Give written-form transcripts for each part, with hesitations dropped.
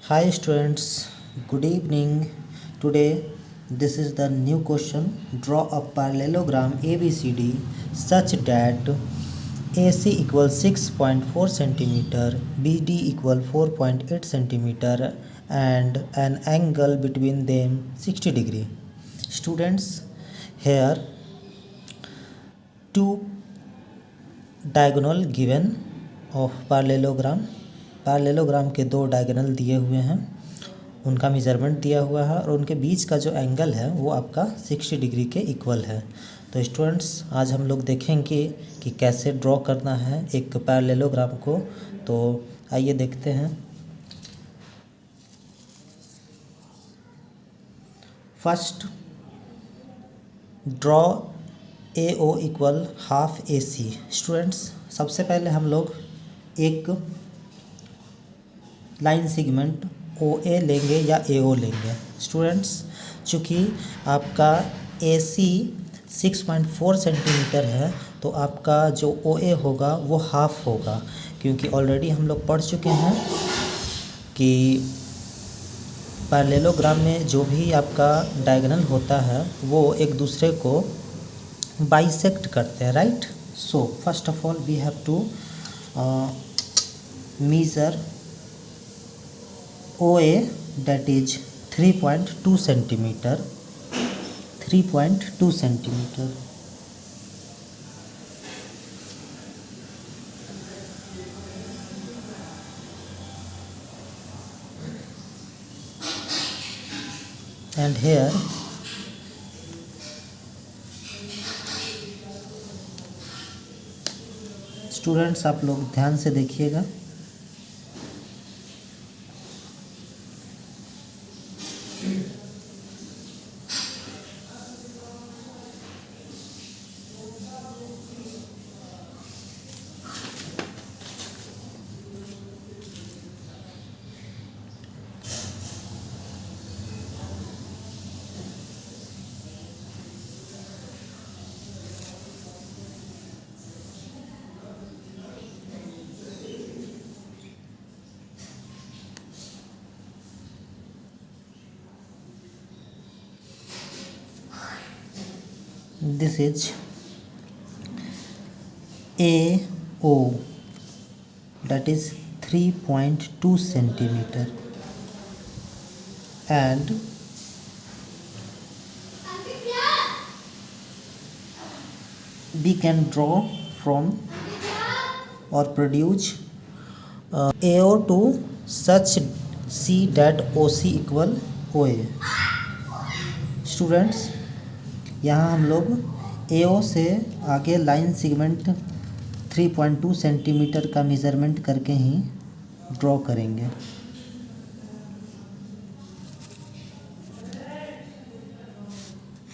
Hi students, good evening. Today this is the new question. Draw a parallelogram ABCD such that AC equals 6.4 centimeter, BD equal 4.8 centimeter and an angle between them 60 degree. Students, here two diagonal given of parallelogram के दो diagonal दिए हुए हैं, उनका measurement दिया हुआ है और उनके बीच का जो एंगल है वो आपका 60 डिग्री के इक्वल है। तो स्टूडेंट्स, आज हम लोग देखेंगे कि कैसे ड्रॉ करना है एक पैरेललोग्राम को। तो आइए देखते हैं। First, draw AO equal half AC। Students, सबसे पहले हम लोग एक लाइन सेगमेंट OA लेंगे या AO लेंगे। स्टूडेंट्स, चूँकि आपका AC 6.4 सेंटीमीटर है तो आपका जो OA होगा वो हाफ होगा, क्योंकि ऑलरेडी हम लोग पढ़ चुके हैं कि पैरेललोग्राम में जो भी आपका डायगोनल होता है वो एक दूसरे को बाइसेक्ट करते हैं, right. So first of all we have to measure OA, that is 3.2 centimeter, 3.2 centimeter. And here students, आप लोग ध्यान से देखिएगा। This is AO, that is 3.2 centimeter, and we can draw from or produce AO to such C that OC equal OA। Students, यहाँ हम लोग AO से आगे लाइन सेगमेंट 3.2 सेंटीमीटर का मेज़रमेंट करके ही ड्रॉ करेंगे।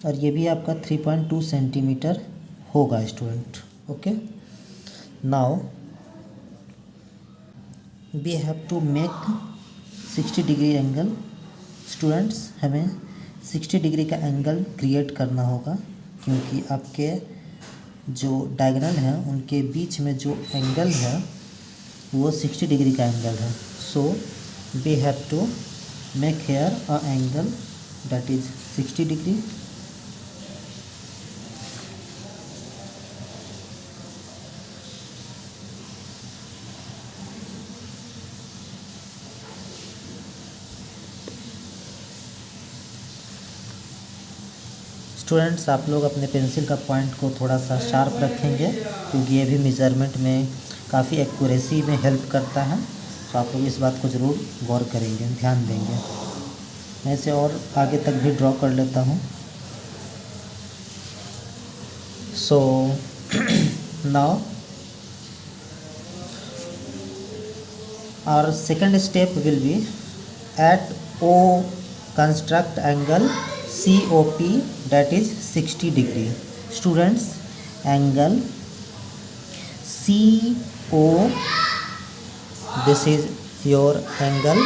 और ये भी आपका 3.2 सेंटीमीटर होगा student. Okay, now we have to make 60 degree angle. Students, हमें 60 डिग्री का एंगल क्रिएट करना होगा, क्योंकि आपके जो डायगोनल हैं उनके बीच में जो एंगल है वो 60 डिग्री का एंगल है। So we have to make here a angle that is 60 degree. Students, आप लोग अपने पेंसिल का पॉइंट को थोड़ा सा शार्प रखेंगे, क्योंकि ये भी मेज़रमेंट में काफ़ी एक्यूरेसी में हेल्प करता है। तो आप लोग इस बात को ज़रूर गौर करेंगे, ध्यान देंगे। मैं इसे और आगे तक भी ड्रॉ कर लेता हूँ। So now our second step will be at O construct angle COP, that is 60 degree। Students, angle CO, this is your angle,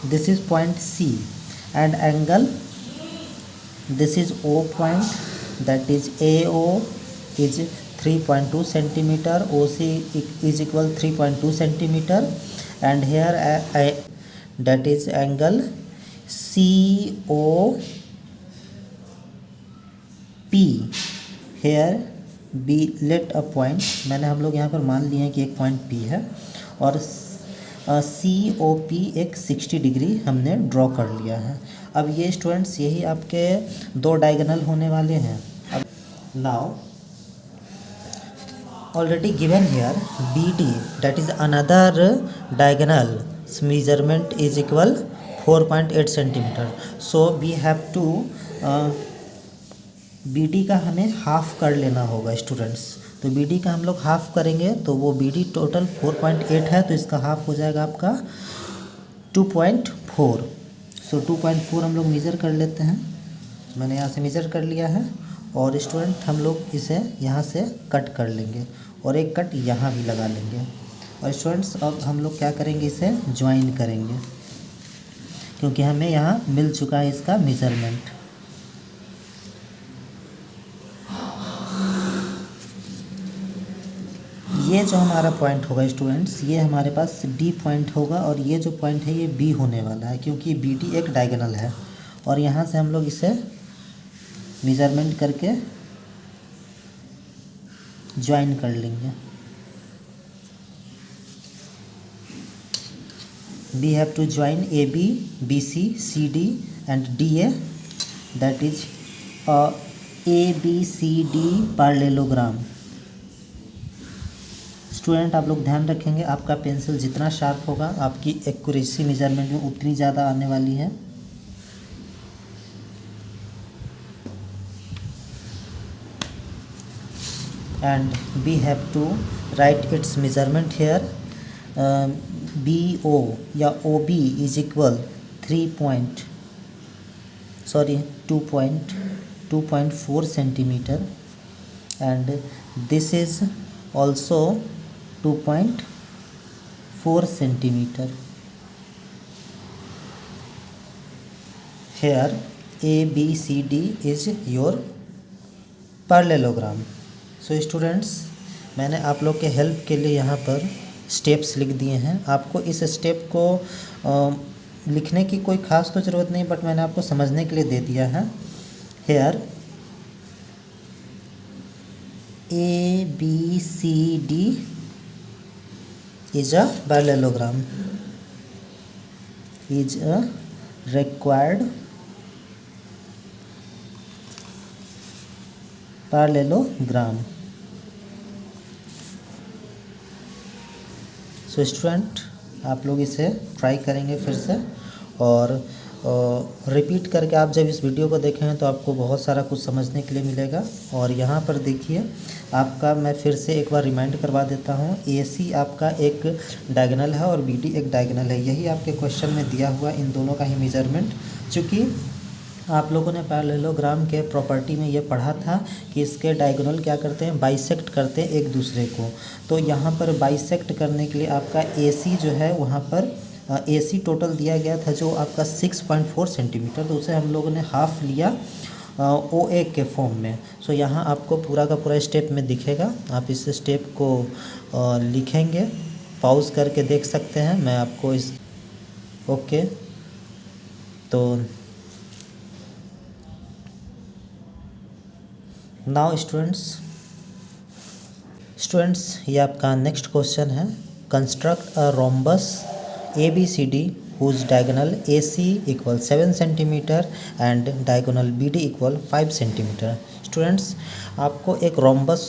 this is point C, and angle this is O point, that is AO is 3.2 centimeter, OC is equal 3.2 centimeter, and here that is angle COP. here B let a point, मैंने हम लोग यहाँ पर मान लिए हैं कि एक पॉइंट P है और COP एक 60 डिग्री हमने ड्रॉ कर लिया है। अब ये स्टूडेंट्स यही आपके दो डायगोनल होने वाले हैं। अब now already given here BD, that is another diagonal measurement is equal 4.8 centimeter. So we have to BD का हमें हाफ कर लेना होगा स्टूडेंट्स। तो BD का हम लोग हाफ करेंगे तो वो BD टोटल 4.8 है, तो इसका हाफ हो जाएगा आपका 2.4। सो 2.4 हम लोग मेज़र कर लेते हैं। मैंने यहाँ से मेज़र कर लिया है और स्टूडेंट हम लोग इसे यहाँ से कट कर लेंगे और एक कट यहाँ भी लगा लेंगे। और स्टूडेंट्स अब हम लोग क्या करेंगे, इसे ज्वाइन करेंगे क्योंकि हमें यहाँ मिल चुका है इसका मेज़रमेंट। ये जो हमारा पॉइंट होगा स्टूडेंट्स, ये हमारे पास D पॉइंट होगा और ये जो पॉइंट है ये B होने वाला है क्योंकि BD एक डायगोनल है। और यहाँ से हम लोग इसे मेज़रमेंट करके ज्वाइन कर लेंगे। We have to join AB, BC, CD and DA, that is ABCD parallelogram। Student आप लोग ध्यान रखेंगे, आपका पेंसिल जितना शार्प होगा आपकी एक्यूरेसी मेजरमेंट में उतनी ज़्यादा आने वाली है। and we have to write its measurement here। BO या OB is equal 2.4 centimeter and this is also 2.4 centimeter। here ABCD is your parallelogram। So students मैंने आप लोग के हेल्प के लिए यहाँ पर स्टेप्स लिख दिए हैं। आपको इस स्टेप को लिखने की कोई ख़ास तो ज़रूरत नहीं, बट मैंने आपको समझने के लिए दे दिया है। Here ABCD is a parallelogram, is a required parallelogram. So student आप लोग इसे ट्राई करेंगे फिर से और रिपीट करके आप जब इस वीडियो को देखेंगे तो आपको बहुत सारा कुछ समझने के लिए मिलेगा। और यहाँ पर देखिए आपका मैं फिर से एक बार रिमाइंड करवा देता हूँ, AC आपका एक डायगोनल है और BD एक डायगोनल है। यही आपके क्वेश्चन में दिया हुआ इन दोनों का ही मेजरमेंट। चूँकि आप लोगों ने पैरेललोग्राम के प्रॉपर्टी में ये पढ़ा था कि इसके डायगोनल क्या करते हैं, बाइसेक्ट करते हैं एक दूसरे को। तो यहाँ पर बाइसेक्ट करने के लिए आपका AC जो है वहाँ पर AC टोटल दिया गया था जो आपका 6.4 सेंटीमीटर, तो उसे हम लोगों ने हाफ लिया OA के फॉर्म में। सो यहाँ आपको पूरा का पूरा स्टेप में दिखेगा, आप इस स्टेप को लिखेंगे, पॉज करके देख सकते हैं। मैं आपको इस ओके तो नाउ स्टूडेंट्स ये आपका नेक्स्ट क्वेश्चन है। Construct a rhombus ABCD whose diagonal AC equal 7 centimeter and diagonal BD equal 5 centimeter। Students आपको एक रोम्बस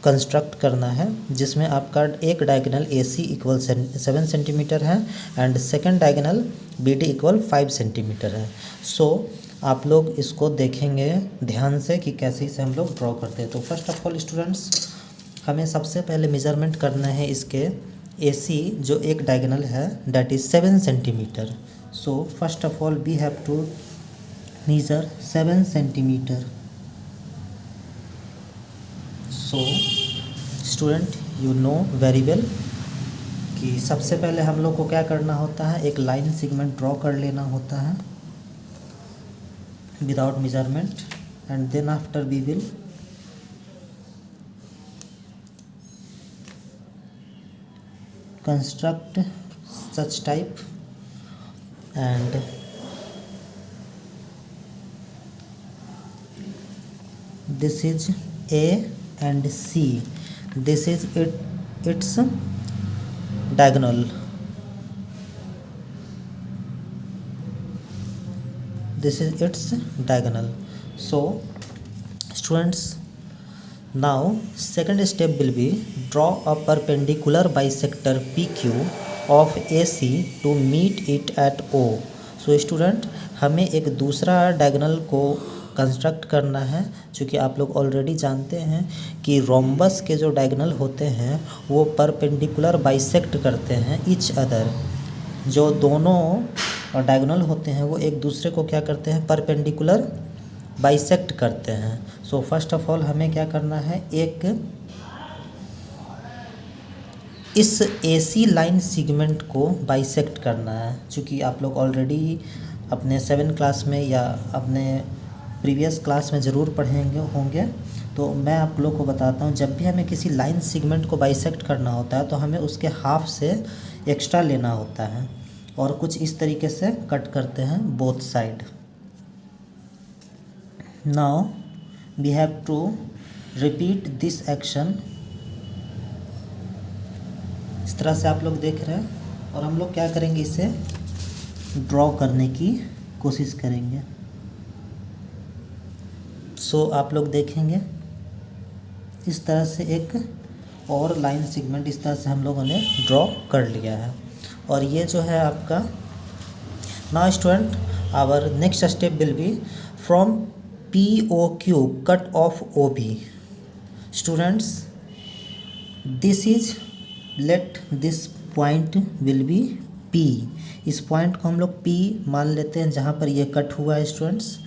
कंस्ट्रक्ट करना है जिसमें आपका एक डायगोनल AC इक्वल 7 सेंटीमीटर है and second diagonal BD equal 5 centimetre है। सो आप लोग इसको देखेंगे ध्यान से कि कैसे इसे हम लोग ड्रॉ करते हैं। तो फर्स्ट ऑफ ऑल स्टूडेंट्स हमें सबसे पहले मेज़रमेंट करना है इसके AC जो एक डायगोनल है that is 7 centimetre. So first of all we have to measure 7 centimetre. So student you know very well कि सबसे पहले हम लोग को क्या करना होता है, एक लाइन सेगमेंट ड्रॉ कर लेना होता है without measurement and then after we will construct such type, and this is A and C. This is its diagonal. This is its diagonal. So students, now second step will be draw a perpendicular bisector PQ of AC to meet it at O. So student, हमें एक दूसरा diagonal को construct करना है, चूँकि आप लोग already जानते हैं कि रोम्बस के जो डायगोनल होते हैं वो परपेंडिकुलर बाइसेक्ट करते हैं ईच अदर। जो दोनों डायगोनल होते हैं वो एक दूसरे को क्या करते हैं, परपेंडिकुलर बाइसेक्ट करते हैं। सो फर्स्ट ऑफ ऑल हमें क्या करना है, एक इस AC लाइन सेगमेंट को बाइसेक्ट करना है। चूँकि आप लोग ऑलरेडी अपने 7 क्लास में या अपने प्रीवियस क्लास में ज़रूर पढ़ेंगे होंगे, तो मैं आप लोग को बताता हूँ, जब भी हमें किसी लाइन सेगमेंट को बाइसेक्ट करना होता है तो हमें उसके हाफ से एक्स्ट्रा लेना होता है और कुछ इस तरीके से कट करते हैं both side. Now we have to repeat this action. इस तरह से आप लोग देख रहे हैं और हम लोग क्या करेंगे, इसे ड्रॉ करने की कोशिश करेंगे। सो आप लोग देखेंगे इस तरह से एक और लाइन सेगमेंट इस तरह से हम लोगों ने ड्रॉ कर लिया है। और ये जो है आपका, now student our next step will be from POQ cut off OB। Students, this is, let this point will be P। इस पॉइंट को हम लोग P मान लेते हैं जहाँ पर ये कट हुआ है स्टूडेंट्स।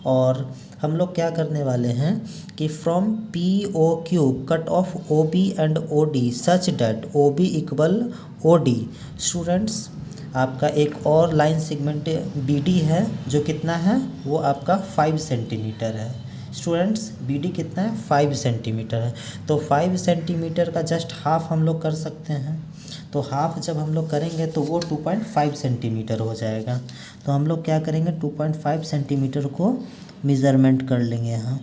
और हम लोग क्या करने वाले हैं कि from POQ cut off OB and OD such that OB equal OD। Students, आपका एक और लाइन सेगमेंट BD है जो कितना है, वो आपका 5 सेंटीमीटर है। स्टूडेंट्स, BD कितना है, 5 सेंटीमीटर है। तो 5 सेंटीमीटर का जस्ट हाफ हम लोग कर सकते हैं। तो हाफ जब हम लोग करेंगे तो वो 2.5 सेंटीमीटर हो जाएगा। तो हम लोग क्या करेंगे, 2.5 सेंटीमीटर को मेज़रमेंट कर लेंगे यहाँ।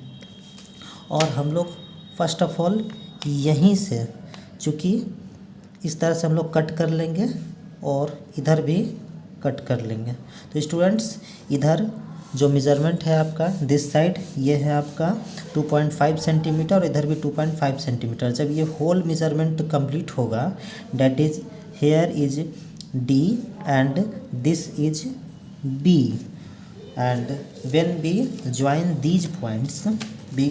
और हम लोग फर्स्ट ऑफ ऑल यहीं से, चूँकि इस तरह से हम लोग कट कर लेंगे और इधर भी कट कर लेंगे। तो स्टूडेंट्स, इधर जो मेज़रमेंट है आपका दिस साइड, ये है आपका 2.5 सेंटीमीटर और इधर भी 2.5 सेंटीमीटर। जब ये होल मेज़रमेंट कंप्लीट होगा, that is here is D and this is B, and when we join these points we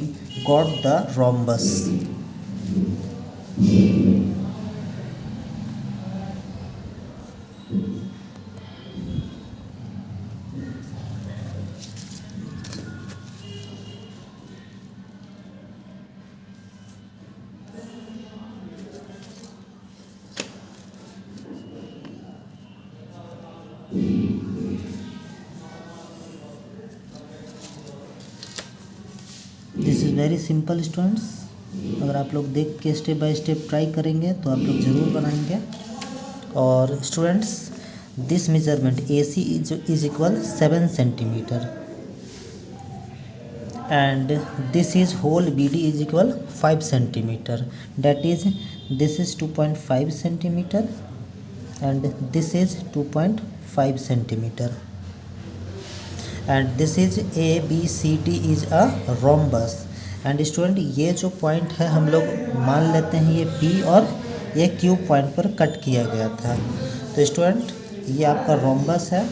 got the rhombus। This is very simple students. अगर आप लोग देख के स्टेप बाय स्टेप ट्राई करेंगे तो आप लोग ज़रूर बनाएंगे। और students, this measurement AC is equal 7 centimetre and this is whole BD is equal 5 centimetre. That is this is 2.5 centimetre and this is 2.5 centimetre and this is ABCD is a rhombus. And student, ये जो point है हम लोग मान लेते हैं ये P और ये Q पॉइंट पर कट किया गया था। तो स्टूडेंट, ये आपका रोम्बस है।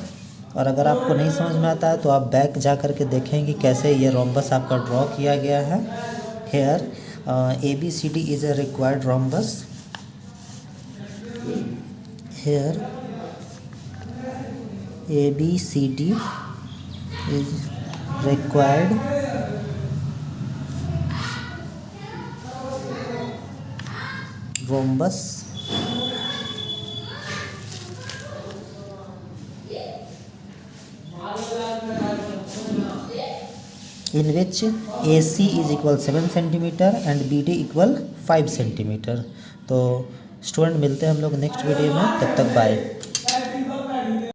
और अगर आपको नहीं समझ में आता है तो आप बैक जा कर के देखेंगे कैसे ये रोम्बस आपका ड्रॉ किया गया है। Here ABCD is a required rhombus. Here ABCD is required rhombus in which AC is equal 7 centimetre and BD equal 5 centimetre. तो स्टूडेंट, मिलते हैं हम लोग नेक्स्ट वीडियो में, तब तक बाय।